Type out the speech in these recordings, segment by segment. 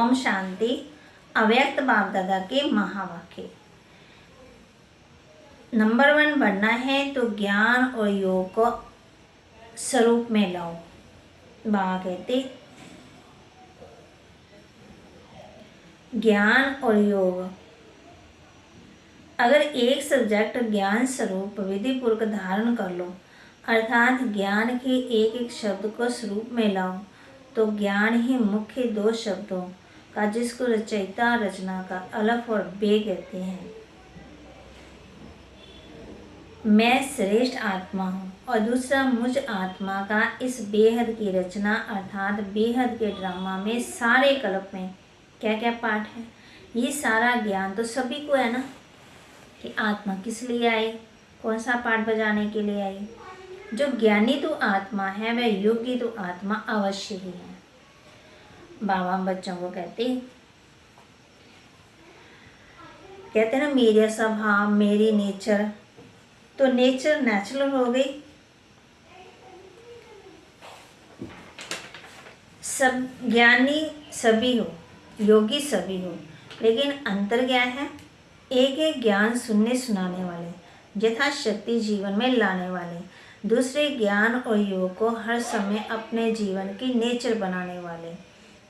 ओम शांति। अव्यक्त बाप दादा के महावाक्य। नंबर 1 बनना है तो ज्ञान और योग को स्वरूप में लाओ। बाबा कहते ज्ञान और योग, अगर एक सब्जेक्ट ज्ञान स्वरूप विधिपूर्वक धारण कर लो, अर्थात ज्ञान के एक एक शब्द को स्वरूप में लाओ, तो ज्ञान ही मुख्य 2 शब्दों का, जिसको रचयिता रचना का अलफ और बे कहते हैं। मैं श्रेष्ठ आत्मा हूँ और दूसरा मुझ आत्मा का इस बेहद की रचना अर्थात बेहद के ड्रामा में सारे कल्प में क्या क्या पाठ है। ये सारा ज्ञान तो सभी को है ना, कि आत्मा किस लिए आई, कौन सा पाठ बजाने के लिए आई। जो ज्ञानी तो आत्मा है वह योगी तो आत्मा अवश्य ही है। बाबा बच्चों को कहते ना मेरा स्वभाव मेरी नेचर, तो नेचर नेचुरल हो गई। सब ज्ञानी सभी हो, योगी सभी हो, लेकिन अंतर क्या है। एक एक ज्ञान सुनने सुनाने वाले, यथाशक्ति जीवन में लाने वाले, दूसरे ज्ञान और योग को हर समय अपने जीवन की नेचर बनाने वाले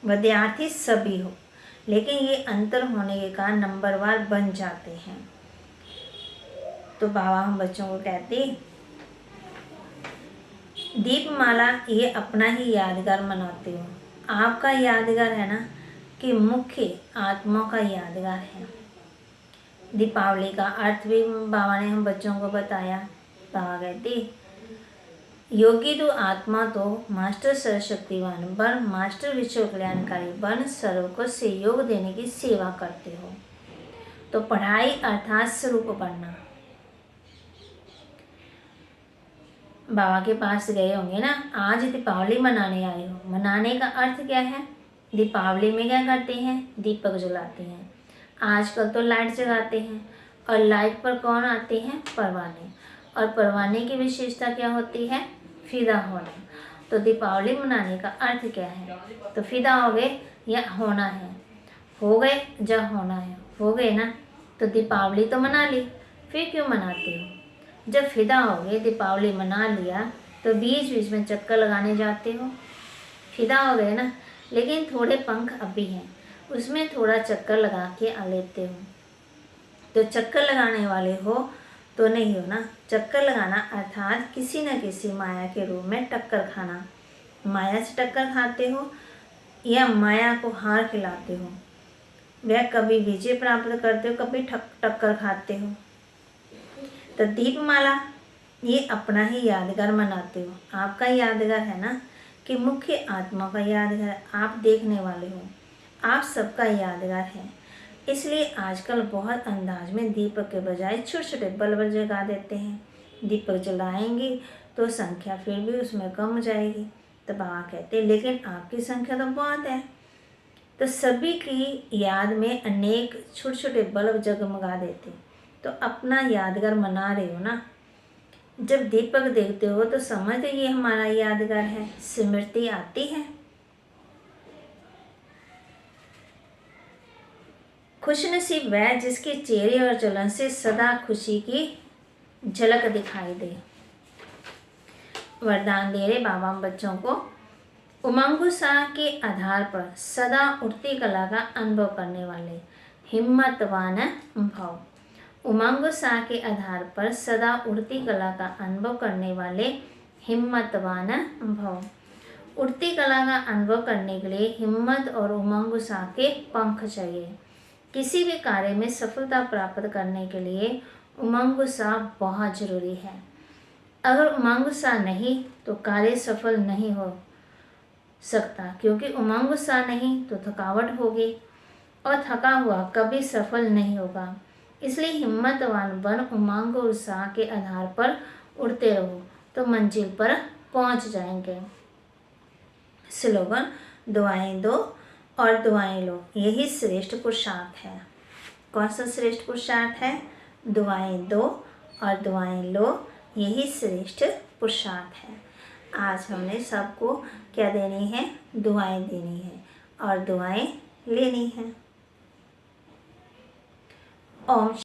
विद्यार्थी सभी हो, लेकिन ये अंतर होने के कारण नंबरवार बन जाते हैं। तो बाबा हम बच्चों को कहते दीपमाला ये अपना ही यादगार मनाते हो। आपका यादगार है ना, कि मुख्य आत्मा का यादगार है। दीपावली का अर्थ भी बाबा ने हम बच्चों को बताया। बाबा कहते योगी तो आत्मा तो मास्टर सर्वशक्तिवान बन, मास्टर विश्व कल्याणकारी बन, सर्व को सहयोग देने की सेवा करते हो। तो पढ़ाई अर्थात स्वरूप बनना। बाबा के पास गए होंगे ना, आज दीपावली मनाने आए हो। मनाने का अर्थ क्या है। दीपावली में क्या करते हैं, दीपक जलाते हैं। आजकल तो लाइट जलाते हैं, और लाइट पर कौन आते हैं, परवाने। और परवाने की विशेषता क्या होती है, फिदा होना। तो दीपावली मनाने का अर्थ क्या है, तो फिदा हो गए या होना है, हो गए जब होना है, हो गए ना। तो दीपावली तो मना ली, फिर क्यों मनाते हो। जब फिदा हो गए, दीपावली मना लिया, तो बीच बीच में चक्कर लगाने जाते हो। फिदा हो गए ना, लेकिन थोड़े पंख अभी हैं, उसमें थोड़ा चक्कर लगा के आ लेते हो। तो चक्कर लगाने वाले हो तो नहीं हो ना। चक्कर लगाना अर्थात किसी न किसी माया के रूप में टक्कर खाना। माया से टक्कर खाते हो या माया को हार खिलाते हो। वह कभी विजय प्राप्त करते हो, कभी टक्कर खाते हो। तो दीपमाला ये अपना ही यादगार मनाते हो। आपका यादगार है ना, कि मुख्य आत्मा का यादगार आप देखने वाले हो, आप सबका यादगार है। इसलिए आजकल बहुत अंदाज में दीपक के बजाय छोटे छोटे बल्ब जगा देते हैं। दीपक जलाएंगे तो संख्या फिर भी उसमें कम हो जाएगी। तो बाबा कहते लेकिन आपकी संख्या तो बहुत है। तो सभी की याद में अनेक छोटे छोटे बल्ब जगमगा देते, तो अपना यादगार मना रहे हो ना। जब दीपक देखते हो तो समझते ये हमारा यादगार है, स्मृति आती है। खुशनसीब वह जिसके चेहरे और चलन से सदा खुशी की झलक दिखाई दे। वरदान दे रहे बाबा बच्चों को, उमंग उत्साह के आधार पर सदा उठती कला का अनुभव करने वाले हिम्मतवान भाव। उमंग उत्साह के आधार पर सदा उड़ती कला का अनुभव करने वाले हिम्मतवान भाव। उड़ती कला का अनुभव करने के लिए हिम्मत और उमंग उत्साह के पंख चाहिए। किसी भी कार्य में सफलता प्राप्त करने के लिए उमंग उत्साह बहुत जरूरी है। अगर उमंग उत्साह नहीं तो कार्य सफल नहीं हो सकता, क्योंकि उमंग उत्साह नहीं तो थकावट होगी, और थका हुआ कभी सफल नहीं होगा। इसलिए हिम्मतवान बन, उमंग और उत्साह के आधार पर उड़ते रहो, तो मंजिल पर पहुंच जाएंगे। स्लोगन, दुआएं दो और दुआएं लो, यही श्रेष्ठ पुरुषार्थ है। कौन सा श्रेष्ठ पुरुषार्थ है, दुआएं दो और दुआएं लो, यही श्रेष्ठ पुरुषार्थ है। आज हमने सबको क्या देनी है, दुआएं देनी है, और दुआएं लेनी है। ओम